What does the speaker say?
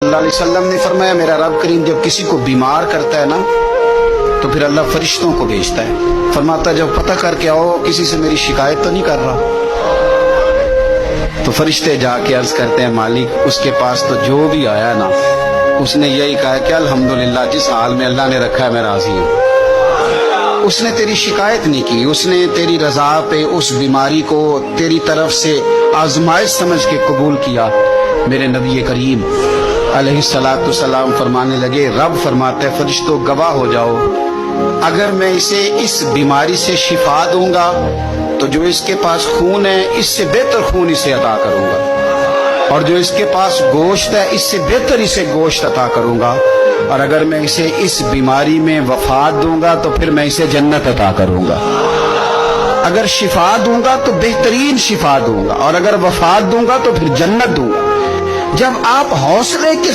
اللہ علیہ وسلم نے فرمایا میرا رب کریم جب کسی کو بیمار کرتا ہے نا تو پھر اللہ فرشتوں کو بھیجتا ہے، فرماتا ہے جب پتہ کر کے آؤ کسی سے میری شکایت تو نہیں کر رہا۔ تو فرشتے جا کے عرض کرتے ہیں مالک اس کے پاس تو جو بھی آیا نا اس نے یہی کہا کہ الحمدللہ جس حال میں اللہ نے رکھا ہے میں راضی ہوں۔ اس نے تیری شکایت نہیں کی، اس نے تیری رضا پہ اس بیماری کو تیری طرف سے آزمائش سمجھ کے قبول کیا۔ میرے نبی کریم علیہ السلام فرمانے لگے، رب فرماتا ہے فرشتوں گواہ ہو جاؤ، اگر میں اسے اس بیماری سے شفا دوں گا تو جو اس کے پاس خون ہے اس سے بہتر خون اسے عطا کروں گا، اور جو اس کے پاس گوشت ہے اس سے بہتر اسے گوشت عطا کروں گا، اور اگر میں اسے اس بیماری میں وفات دوں گا تو پھر میں اسے جنت عطا کروں گا۔ اگر شفا دوں گا تو بہترین شفا دوں گا، اور اگر وفات دوں گا تو پھر جنت دوں گا۔ جب آپ حوصلے کے